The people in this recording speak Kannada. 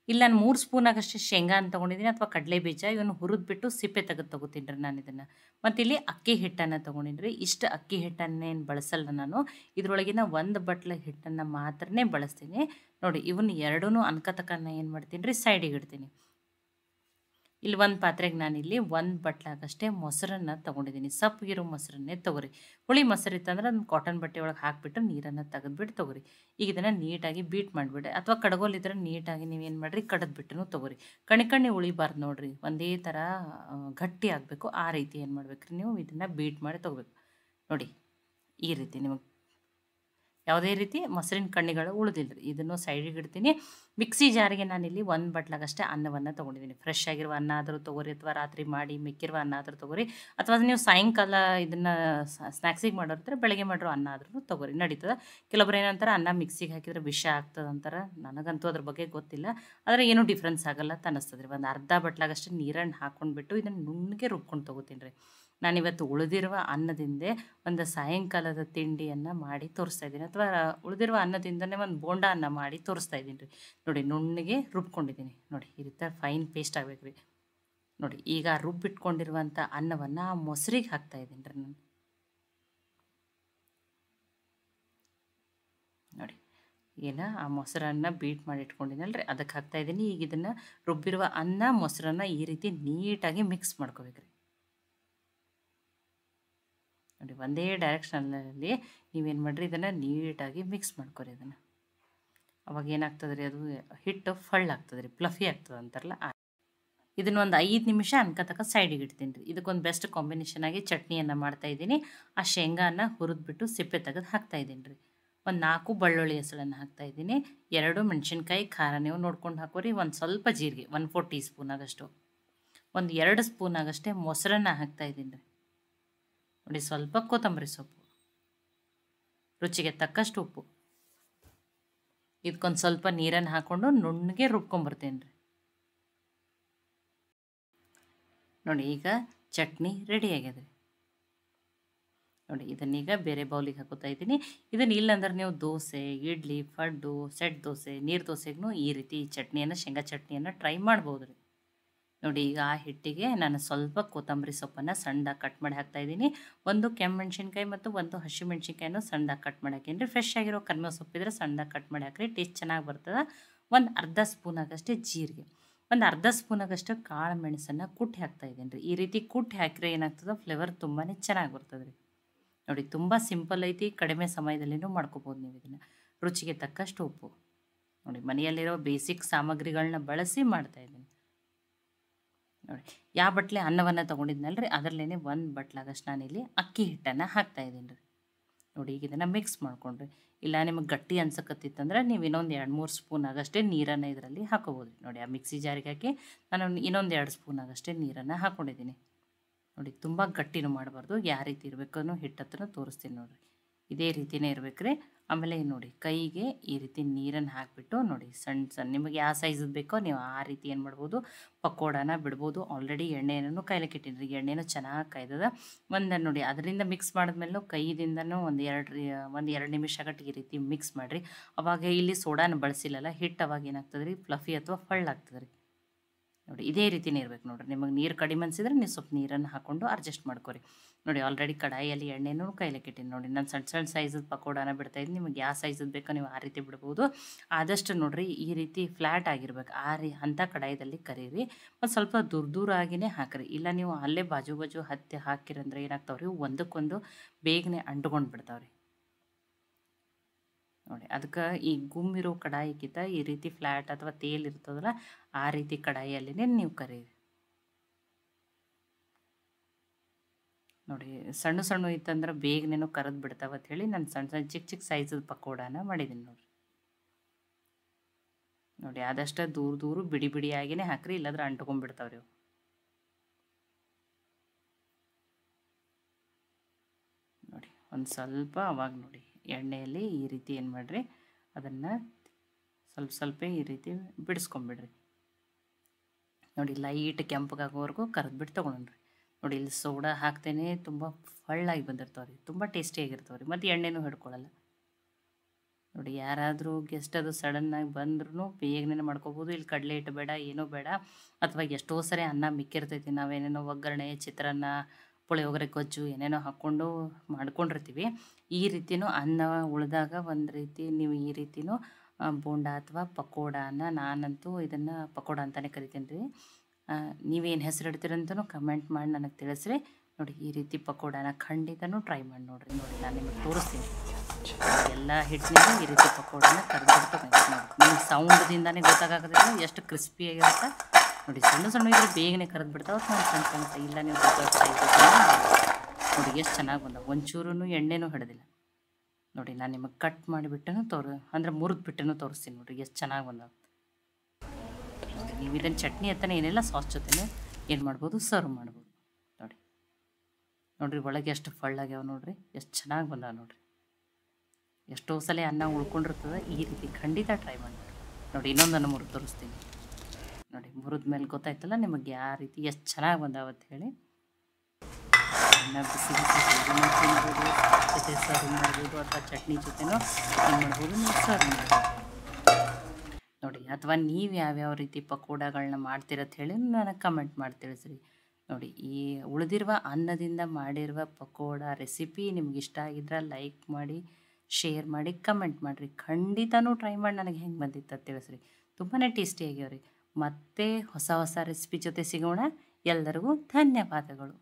ಇಲ್ಲಿ ನಾನು 3 ಸ್ಪೂನ್ ಆಗಷ್ಟು ಶೇಂಗಾ ಅಂತ ತೊಗೊಂಡಿದ್ದೀನಿ ಅಥವಾ ಕಡಲೆ ಬೀಜ ಇವನ್ನ ಹುರಿದ್ಬಿಟ್ಟು ಸಿಪ್ಪೆ ತೆಗೆದು ತೊಗೋತೀನಿ ರೀ ನಾನು ಇದನ್ನು. ಮತ್ತು ಇಲ್ಲಿ ಅಕ್ಕಿ ಹಿಟ್ಟನ್ನು ತೊಗೊಂಡಿನಿ ರೀ. ಇಷ್ಟು ಅಕ್ಕಿ ಹಿಟ್ಟನ್ನೇನು ಬಳಸಲ್ಲ ನಾನು. ಇದರೊಳಗಿನ 1 ಬಟ್ಲ ಹಿಟ್ಟನ್ನು ಮಾತ್ರನೇ ಬಳಸ್ತೀನಿ. ನೋಡಿ ಇವನ್ನ ಎರಡೂ ಅನ್ಕತಕ್ಕನ್ನ ಏನು ಮಾಡ್ತೀನಿ ರೀ ಸೈಡಿಗೆ ಇಡ್ತೀನಿ. ಇಲ್ಲಿ ಒಂದು ಪಾತ್ರೆಗೆ ನಾನಿಲ್ಲಿ 1 ಬಟ್ಲಾಗಷ್ಟೇ ಮೊಸರನ್ನು ತೊಗೊಂಡಿದ್ದೀನಿ. ಸಪ್ಪಗಿರೋ ಮೊಸರನ್ನೇ ತೊಗೊರಿ. ಹುಳಿ ಮೊಸರು ಇತ್ತಂದ್ರೆ ಅದನ್ನ ಕಾಟನ್ ಬಟ್ಟೆ ಒಳಗೆ ಹಾಕಿಬಿಟ್ಟು ನೀರನ್ನು ತೆಗೆದ್ಬಿಟ್ಟು ತೊಗೊರಿ. ಈಗ ಇದನ್ನು ನೀಟಾಗಿ ಬೀಟ್ ಮಾಡಿಬಿಡಿ ಅಥವಾ ಕಡಗೋಲಿದ್ರೆ ನೀಟಾಗಿ ನೀವೇನು ಮಾಡಿರಿ ಕಡದ್ಬಿಟ್ಟು ತೊಗೊರಿ. ಕಣಿ ಉಳಿಬಾರ್ದು ನೋಡಿರಿ, ಒಂದೇ ಥರ ಗಟ್ಟಿ ಆಗಬೇಕು. ಆ ರೀತಿ ಏನು ಮಾಡ್ಬೇಕು ರೀ ನೀವು ಇದನ್ನು ಬೀಟ್ ಮಾಡಿ ತೊಗೋಬೇಕು. ನೋಡಿ ಈ ರೀತಿ ನಿಮಗೆ ಯಾವುದೇ ರೀತಿ ಮೊಸರಿನ ಕಣ್ಣಿಗಳು ಉಳಿದಿಲ್ಲ ರೀ. ಇದನ್ನು ಸೈಡಿಗೆ ಇಡ್ತೀನಿ. ಮಿಕ್ಸಿ ಜಾರಿಗೆ ನಾನಿಲ್ಲಿ 1 ಬಟ್ಲಾಗಷ್ಟೇ ಅನ್ನವನ್ನು ತೊಗೊಂಡಿದ್ದೀನಿ. ಫ್ರೆಶ್ ಆಗಿರುವ ಅನ್ನ ಆದರೂ ತೊಗೊರಿ ಅಥವಾ ರಾತ್ರಿ ಮಾಡಿ ಮಿಕ್ಕಿರುವ ಅನ್ನ ಆದರೂ ತೊಗೊರಿ ಅಥವಾ ನೀವು ಸಾಯಂಕಾಲ ಇದನ್ನು ಸ್ನ್ಯಾಕ್ಸಿಗೆ ಮಾಡೋರಿದ್ರೆ ಬೆಳಗ್ಗೆ ಮಾಡಿರೋ ಅನ್ನ ಆದ್ರೂ ತೊಗೊರಿ, ನಡೀತದೆ. ಕೆಲವೊಬ್ರು ಏನಂತಾರೆ ಅನ್ನ ಮಿಕ್ಸಿಗೆ ಹಾಕಿದ್ರೆ ವಿಷ ಆಗ್ತದೆ ಅಂತಾರೆ. ನನಗಂತೂ ಅದ್ರ ಬಗ್ಗೆ ಗೊತ್ತಿಲ್ಲ, ಆದರೆ ಏನೂ ಡಿಫ್ರೆನ್ಸ್ ಆಗಲ್ಲ ಅಂತ ಅನ್ನಿಸ್ತದೆ ರೀ. ಒಂದು ಅರ್ಧ ಬಟ್ಲಾಗಷ್ಟೇ ನೀರನ್ನು ಹಾಕ್ಕೊಂಡ್ಬಿಟ್ಟು ಇದನ್ನು ನುಣ್ಣಗೆ ರುಬ್ಕೊಂಡು ತೊಗೋತೀನಿ ರೀ. ನಾನಿವತ್ತು ಉಳಿದಿರುವ ಅನ್ನದಿಂದೆ ಒಂದು ಸಾಯಂಕಾಲದ ತಿಂಡಿಯನ್ನು ಮಾಡಿ ತೋರಿಸ್ತಾ ಇದ್ದೀನಿ, ಅಥವಾ ಉಳಿದಿರುವ ಅನ್ನದಿಂದನೇ ಒಂದು ಬೋಂಡ ಅನ್ನ ಮಾಡಿ ತೋರಿಸ್ತಾ ಇದ್ದೀನಿ ರೀ. ನೋಡಿ ನುಣ್ಣಗೆ ರುಬ್ಕೊಂಡಿದ್ದೀನಿ. ನೋಡಿ ಈ ರೀತಿ ಫೈನ್ ಪೇಸ್ಟ್ ಆಗ್ಬೇಕು ರೀ. ನೋಡಿ ಈಗ ರುಬ್ಬಿಟ್ಕೊಂಡಿರುವಂಥ ಅನ್ನವನ್ನು ಆ ಮೊಸರಿಗೆ ಹಾಕ್ತಾ ಇದ್ದೀನಿ ರೀ ನಾನು. ನೋಡಿ ಆ ಮೊಸರನ್ನು ಬೀಟ್ ಮಾಡಿ ಇಟ್ಕೊಂಡಿದ್ದಲ್ಲ ರೀ ಅದಕ್ಕೆ ಹಾಕ್ತಾ ಇದ್ದೀನಿ. ಈಗ ಇದನ್ನು ರುಬ್ಬಿರುವ ಅನ್ನ ಮೊಸರನ್ನು ಈ ರೀತಿ ನೀಟಾಗಿ ಮಿಕ್ಸ್ ಮಾಡ್ಕೋಬೇಕು ರೀ. ನೋಡಿ ಒಂದೇ ಡೈರೆಕ್ಷನಲ್ಲಿ ನೀವೇನು ಮಾಡಿರಿ ಇದನ್ನು ನೀಟಾಗಿ ಮಿಕ್ಸ್ ಮಾಡ್ಕೊರಿ. ಇದನ್ನು ಅವಾಗ ಏನಾಗ್ತದೆ ರೀ, ಅದು ಹಿಟ್ಟು ಫಳ್ಳಾಗ್ತದೆ ರೀ, ಫ್ಲಫಿ ಆಗ್ತದೆ ಅಂತಾರಲ್ಲ. ಇದನ್ನು ಒಂದು 5 ನಿಮಿಷ ಅನ್ಕತಕ್ಕ ಸೈಡಿಗೆ ಇಡ್ತೀನಿ ರೀ. ಇದಕ್ಕೊಂದು ಬೆಸ್ಟ್ ಕಾಂಬಿನೇಷನ್ ಆಗಿ ಚಟ್ನಿಯನ್ನು ಮಾಡ್ತಾಯಿದ್ದೀನಿ. ಆ ಶೇಂಗಾನ ಹುರಿದ್ಬಿಟ್ಟು ಸಿಪ್ಪೆ ತೆಗೆದು ಹಾಕ್ತಾಯಿದ್ದೀನಿ ರೀ. ಒಂದು 4 ಬೆಳ್ಳುಳ್ಳಿ ಹೆಸಳನ್ನು ಹಾಕ್ತಾಯಿದ್ದೀನಿ. 2 ಮೆಣಸಿನ್ಕಾಯಿ ಖಾರ ನೀವು ನೋಡ್ಕೊಂಡು ಹಾಕೋರಿ. ಒಂದು ಸ್ವಲ್ಪ ಜೀರಿಗೆ 1/4 ಟೀ ಸ್ಪೂನ್ ಆಗಷ್ಟು, ಒಂದು 2 ಸ್ಪೂನ್ ಆಗಷ್ಟೇ ಮೊಸರನ್ನು ಹಾಕ್ತಾಯಿದ್ದೀನಿ ರೀ. ನೋಡಿ ಸ್ವಲ್ಪ ಕೊತ್ತಂಬರಿ ಸೊಪ್ಪು, ರುಚಿಗೆ ತಕ್ಕಷ್ಟು ಉಪ್ಪು. ಇದಕ್ಕೊಂದು ಸ್ವಲ್ಪ ನೀರನ್ನು ಹಾಕ್ಕೊಂಡು ನುಣ್ಣಗೆ ರುಬ್ಕೊಂಬರ್ತೀನಿ ರೀ. ನೋಡಿ ಈಗ ಚಟ್ನಿ ರೆಡಿ ಆಗ್ಯದ ರೀ. ನೋಡಿ ಇದನ್ನೀಗ ಬೇರೆ ಬೌಲಿಗೆ ಹಾಕೋತಾ ಇದ್ದೀನಿ. ಇದನ್ನು ಇಲ್ಲಾಂದ್ರೆ ನೀವು ದೋಸೆ, ಇಡ್ಲಿ, ಪಡ್ಡು, ಸೆಟ್ ದೋಸೆ, ನೀರು ದೋಸೆಗೂ ಈ ರೀತಿ ಚಟ್ನಿಯನ್ನು ಶೇಂಗಾ ಚಟ್ನಿಯನ್ನು ಟ್ರೈ ಮಾಡ್ಬೋದು ರೀ. ನೋಡಿ ಈಗ ಆ ಹಿಟ್ಟಿಗೆ ನಾನು ಸ್ವಲ್ಪ ಕೊತ್ತಂಬರಿ ಸೊಪ್ಪನ್ನು ಸಣ್ಣದಾಗಿ ಕಟ್ ಮಾಡಿ ಹಾಕ್ತಾಯಿದ್ದೀನಿ. 1 ಕೆಂಪು ಮೆಣಸಿನ್ಕಾಯಿ ಮತ್ತು 1 ಹಸಿ ಮೆಣಸಿನ್ಕಾಯಿನೂ ಸಣ್ಣದಾಗಿ ಕಟ್ ಮಾಡಿ ಹಾಕೀನಿ ರೀ. ಫ್ರೆಶ್ ಆಗಿರೋ ಕರಿಬೇವು ಸೊಪ್ಪಿದ್ರೆ ಸಣ್ಣದಾಗಿ ಕಟ್ ಮಾಡಿ ಹಾಕಿರಿ, ಟೇಸ್ಟ್ ಚೆನ್ನಾಗಿ ಬರ್ತದೆ. ಒಂದು ಅರ್ಧ ಸ್ಪೂನ್ ಆಗಷ್ಟೇ ಜೀರಿಗೆ, ಒಂದು ಅರ್ಧ ಸ್ಪೂನ್ ಆಗಷ್ಟು ಕಾಳು ಮೆಣಸನ್ನು ಕುಟ್ಟಿ ಹಾಕ್ತಾಯಿದ್ದೀನಿ ರೀ. ಈ ರೀತಿ ಕುಟ್ಟಿ ಹಾಕಿದ್ರೆ ಏನಾಗ್ತದೆ ಫ್ಲೇವರ್ ತುಂಬಾ ಚೆನ್ನಾಗಿ ಬರ್ತದೆ ರೀ. ನೋಡಿ ತುಂಬ ಸಿಂಪಲ್ ಐತಿ, ಕಡಿಮೆ ಸಮಯದಲ್ಲಿನೂ ಮಾಡ್ಕೋಬೋದು ನೀವು ಇದನ್ನು. ರುಚಿಗೆ ತಕ್ಕಷ್ಟು ಉಪ್ಪು. ನೋಡಿ ಮನೆಯಲ್ಲಿರೋ ಬೇಸಿಕ್ ಸಾಮಗ್ರಿಗಳನ್ನ ಬಳಸಿ ಮಾಡ್ತಾಯಿದ್ದೀನಿ. ನೋಡಿ ಯಾವ ಬಟ್ಲೆ ಅನ್ನವನ್ನು ತೊಗೊಂಡಿದ್ನಲ್ಲ ರೀ ಅದರಲ್ಲೇ 1 ಬಟ್ಲಾಗಷ್ಟು ನಾನಿಲ್ಲಿ ಅಕ್ಕಿ ಹಿಟ್ಟನ್ನು ಹಾಕ್ತಾಯಿದ್ದೀನಿ ರೀ. ನೋಡಿ ಈಗ ಇದನ್ನು ಮಿಕ್ಸ್ ಮಾಡ್ಕೊಂಡ್ರಿ. ಇಲ್ಲ ನಿಮಗೆ ಗಟ್ಟಿ ಅನ್ಸಕತ್ತಿತ್ತಂದ್ರೆ ನೀವು ಇನ್ನೊಂದು 2-3 ಸ್ಪೂನ್ ಆಗಷ್ಟೇ ನೀರನ್ನು ಇದರಲ್ಲಿ ಹಾಕೋಬೋದು. ನೋಡಿ ಆ ಮಿಕ್ಸಿ ಜಾರಿಗೆ ಹಾಕಿ ನಾನು ಇನ್ನೊಂದು 2 ಸ್ಪೂನ್ ಆಗಷ್ಟೇ ನೀರನ್ನು ಹಾಕ್ಕೊಂಡಿದ್ದೀನಿ. ನೋಡಿ ತುಂಬ ಗಟ್ಟಿನೂ ಮಾಡಬಾರ್ದು, ಯಾವ ರೀತಿ ಇರಬೇಕು ಅನ್ನೋ ಹಿಟ್ಟನ್ನು ತೋರಿಸ್ತೀನಿ ನೋಡಿರಿ. ಇದೇ ರೀತಿಯೇ ಇರ್ಬೇಕು ರೀ. ಆಮೇಲೆ ನೋಡಿ ಕೈಗೆ ಈ ರೀತಿ ನೀರನ್ನು ಹಾಕಿಬಿಟ್ಟು ನೋಡಿ ಸಣ್ಣ ನಿಮಗೆ ಯಾವ ಸೈಜದ್ದು ಬೇಕೋ ನೀವು ಆ ರೀತಿ ಏನು ಮಾಡ್ಬೋದು, ಪಕೋಡಾನ ಬಿಡ್ಬೋದು. ಆಲ್ರೆಡಿ ಎಣ್ಣೆನೂ ಕಾಯ್ಲಿಕ್ಕೆ ಇಟ್ಟಿನಿ, ಎಣ್ಣೆನೂ ಚೆನ್ನಾಗಿ ಕಾಯ್ದದ. ನೋಡಿ ಅದರಿಂದ ಮಿಕ್ಸ್ ಮಾಡಿದ್ಮೇಲೆ ಕೈಯಿಂದನೂ ಒಂದು 2 ನಿಮಿಷ ಗಂಟೆ ಈ ರೀತಿ ಮಿಕ್ಸ್ ಮಾಡಿರಿ. ಅವಾಗ ಇಲ್ಲಿ ಸೋಡಾನ ಬಳಸಿಲ್ಲಲ್ಲ, ಹಿಟ್ಟು ಅವಾಗ ಏನಾಗ್ತದೆ ರೀ ಫ್ಲಫಿ ಅಥವಾ ಫಳ್ಳಾಗ್ತದೆ ರೀ. ನೋಡಿ ಇದೇ ರೀತಿಯೇ ಇರಬೇಕು ನೋಡಿರಿ. ನಿಮಗೆ ನೀರು ಕಡಿಮೆ ಅನಿಸಿದ್ರೆ ನೀವು ಸ್ವಲ್ಪ ನೀರನ್ನು ಹಾಕ್ಕೊಂಡು ಅಡ್ಜಸ್ಟ್ ಮಾಡ್ಕೊರಿ. ನೋಡಿ ಆಲ್ರೆಡಿ ಕಡಾಯಿಯಲ್ಲಿ ಎಣ್ಣೆನೂ ಕಾಯ್ಲಿಕ್ಕೆ ಇಟ್ಟಿನಿ. ನೋಡಿ ನಾನು ಸಣ್ಣ ಸೈಜದ ಪಕೋಡಾನ ಬಿಡ್ತಾಯಿದ್ದೀನಿ. ನಿಮಗೆ ಯಾವ ಸೈಜದ್ದು ಬೇಕೋ ನೀವು ಆ ರೀತಿ ಬಿಡ್ಬೋದು. ಆದಷ್ಟು ನೋಡಿರಿ ಈ ರೀತಿ ಫ್ಲ್ಯಾಟ್ ಆಗಿರ್ಬೇಕು, ಅಂಥ ಕಡಾಯಿದಲ್ಲಿ ಕರೀರಿ. ಮತ್ತು ಸ್ವಲ್ಪ ದೂರ ಆಗಿನೇ ಹಾಕಿರಿ. ಇಲ್ಲ ನೀವು ಅಲ್ಲೇ ಬಾಜು ಹತ್ತಿ ಹಾಕಿರಂದ್ರೆ ಏನಾಗ್ತಾವ್ರಿ, ಒಂದಕ್ಕೊಂದು ಬೇಗನೆ ಅಂಟ್ಕೊಂಡು ಬಿಡ್ತಾವ್ರಿ. ನೋಡಿ ಅದಕ್ಕೆ ಈ ಗುಮ್ಮಿರೋ ಕಡಾಯಿಗಿಂತ ಈ ರೀತಿ ಫ್ಲ್ಯಾಟ್ ಅಥವಾ ತೇಲ್ ಇರ್ತದಲ್ಲ ಆ ರೀತಿ ಕಡಾಯಿಯಲ್ಲಿನೇ ನೀವು ಕರೀರಿ. ನೋಡಿ ಸಣ್ಣ ಇತ್ತಂದ್ರೆ ಬೇಗನೇನು ಕರೆದು ಬಿಡ್ತಾವತ್ತು ಹೇಳಿ ನಾನು ಸಣ್ಣ ಚಿಕ್ಕ ಸೈಜದ ಪಕೋಡಾನ ಮಾಡಿದ್ದೀನಿ ನೋಡಿರಿ. ನೋಡಿ ಆದಷ್ಟು ದೂರ ಬಿಡಿಯಾಗಿನೇ ಹಾಕ್ರಿ, ಇಲ್ಲಾಂದ್ರೆ ಅಂಟ್ಕೊಂಡ್ಬಿಡ್ತಾವ್ರಿ ಅವು. ನೋಡಿ ಒಂದು ಸ್ವಲ್ಪ ಅವಾಗ ನೋಡಿ ಎಣ್ಣೆಯಲ್ಲಿ ಈ ರೀತಿ ಏನು ಮಾಡಿರಿ, ಅದನ್ನು ಸ್ವಲ್ಪ ಈ ರೀತಿ ಬಿಡಿಸ್ಕೊಂಬಿಡ್ರಿ. ನೋಡಿ ಲೈಟ್ ಕೆಂಪಗಾಗೋವರೆಗೂ ಕರೆದ್ಬಿಟ್ಟು ತೊಗೊಂಡ್ರಿ. ನೋಡಿ ಇಲ್ಲಿ ಸೋಡಾ ಹಾಕ್ತೇನೆ, ತುಂಬ ಫಳ್ಳಾಗಿ ಬಂದಿರ್ತಾವೆ ರೀ, ತುಂಬ ಟೇಸ್ಟಿಯಾಗಿರ್ತಾವೆ ರೀ, ಮತ್ತು ಎಣ್ಣೆನೂ ಹಿಡ್ಕೊಳ್ಳಲ್ಲ. ನೋಡಿ ಯಾರಾದರೂ ಗೆಸ್ಟ್ ಅದು ಸಡನ್ನಾಗಿ ಬಂದ್ರೂ ಬೇಗನೆ ಮಾಡ್ಕೋಬೋದು. ಇಲ್ಲಿ ಕಡಲೆ ಹಿಟ್ಟು ಬೇಡ, ಏನೂ ಬೇಡ. ಅಥವಾ ಎಷ್ಟೋ ಸರಿ ಅನ್ನ ಮಿಕ್ಕಿರ್ತೈತಿ, ನಾವೇನೇನೋ ಒಗ್ಗರಣೆ, ಚಿತ್ರಾನ್ನ, ಪುಳಿಯೋಗರೆ, ಗೊಜ್ಜು ಏನೇನೋ ಹಾಕ್ಕೊಂಡು ಮಾಡ್ಕೊಂಡಿರ್ತೀವಿ. ಈ ರೀತಿಯೂ ಅನ್ನ ಉಳಿದಾಗ ಒಂದು ರೀತಿ ನೀವು ಈ ರೀತಿಯೂ ಬೋಂಡ ಅಥವಾ ಪಕೋಡಾನ, ನಾನಂತೂ ಇದನ್ನು ಪಕೋಡ ಅಂತಲೇ ಕರಿತೀನಿ ರೀ. ನೀವೇನು ಹೆಸರು ಇಡ್ತೀರಂತನೂ ಕಮೆಂಟ್ ಮಾಡಿ ನನಗೆ ತಿಳಿಸ್ರಿ. ನೋಡಿ ಈ ರೀತಿ ಪಕೋಡಾನ ಖಂಡಿತನೂ ಟ್ರೈ ಮಾಡಿ ನೋಡಿರಿ. ನೋಡಿ ನಾನು ನಿಮಗೆ ತೋರಿಸ್ತೀನಿ. ಎಲ್ಲ ಹಿಟ್ಟಿನಿಂದ ಈ ರೀತಿ ಪಕೋಡಾನ ಕರೆದ್ಬಿಡ್ತದೆ. ನೋಡಿ ನಿಮ್ಗೆ ಸೌಂಡ್ದಿಂದಾನೇ ಗೊತ್ತಾಗತ್ತೈತೆ ಎಷ್ಟು ಕ್ರಿಸ್ಪಿಯಾಗಿರುತ್ತೆ. ನೋಡಿ ಸಣ್ಣ ಸಣ್ಣ ಇದ್ರೆ ಬೇಗನೆ ಕರೆದು ಬಿಡ್ತಾವೆ. ಸಣ್ಣ ಸಣ್ಣ ಇಲ್ಲ ನೀವು ನೋಡಿ ಎಷ್ಟು ಚೆನ್ನಾಗಿ ಬಂದವು. ಒಂಚೂರು ಎಣ್ಣೆನೂ ಹಿಡಿದಿಲ್ಲ. ನೋಡಿ ನಾನು ನಿಮಗೆ ಕಟ್ ಮಾಡಿಬಿಟ್ಟನು ಅಂದರೆ ಮುರಿದ್ಬಿಟ್ಟನು ತೋರಿಸ್ತೀನಿ. ನೋಡಿ ಎಷ್ಟು ಚೆನ್ನಾಗಿ ಬಂದವು. ನೀವು ಇದನ್ನು ಚಟ್ನಿ ಹತ್ತನೇ ಏನೆಲ್ಲ ಸಾಸ್ ಜೊತೆ ಏನು ಮಾಡ್ಬೋದು, ಸರ್ವ್ ಮಾಡ್ಬೋದು. ನೋಡಿ ನೋಡಿರಿ ಒಳಗೆ ಎಷ್ಟು ಫಳ್ಳಾಗ್ಯಾವ ನೋಡಿರಿ, ಎಷ್ಟು ಚೆನ್ನಾಗಿ ಬಂದಾವ ನೋಡಿರಿ. ಎಷ್ಟೋ ಸಲ ಅನ್ನ ಉಳ್ಕೊಂಡಿರ್ತದೆ. ಈ ರೀತಿ ಖಂಡಿತ ಟ್ರೈ ಮಾಡಿ ನೋಡಿ. ಇನ್ನೊಂದನ್ನು ಮುರಿದು ತೋರಿಸ್ತೀನಿ. ನೋಡಿ ಮುರಿದ ಮೇಲೆ ಗೊತ್ತಾಯ್ತಲ್ಲ ನಿಮಗೆ ಯಾವ ರೀತಿ ಎಷ್ಟು ಚೆನ್ನಾಗಿ ಬಂದಾವ ಅಂತ ಹೇಳಿ. ಅನ್ನ ಬಿಸಿ ಬಿಸಿ ತಿನ್ಬೋದು, ಜೊತೆ ಸರ್ವ್ ಮಾಡ್ಬೋದು, ಅಥವಾ ಚಟ್ನಿ ಜೊತೆನೂ ಏನು ಮಾಡ್ಬೋದು, ನೀವು ಸರ್ವ್ ಮಾಡ್ಬೋದು ನೋಡಿ. ಅಥವಾ ನೀವು ಯಾವ್ಯಾವ ರೀತಿ ಪಕೋಡಗಳನ್ನ ಮಾಡ್ತೀರತ್ತ ಹೇಳಿ ನನಗೆ ಕಮೆಂಟ್ ಮಾಡಿ ತಿಳಿಸ್ರಿ. ನೋಡಿ ಈ ಉಳಿದಿರುವ ಅನ್ನದಿಂದ ಮಾಡಿರುವ ಪಕೋಡ ರೆಸಿಪಿ ನಿಮ್ಗೆ ಇಷ್ಟ ಆಗಿದ್ರೆ ಲೈಕ್ ಮಾಡಿ, ಶೇರ್ ಮಾಡಿ, ಕಮೆಂಟ್ ಮಾಡಿರಿ. ಖಂಡಿತನೂ ಟ್ರೈ ಮಾಡಿ ನನಗೆ ಹೆಂಗೆ ಬಂದಿತ್ತು ಅಂತ ತಿಳಿಸ್ರಿ. ತುಂಬಾ ಟೇಸ್ಟಿ ಆಗ್ಯಾವ್ರಿ. ಮತ್ತೆ ಹೊಸ ಹೊಸ ರೆಸಿಪಿ ಜೊತೆ ಸಿಗೋಣ. ಎಲ್ಲರಿಗೂ ಧನ್ಯವಾದಗಳು.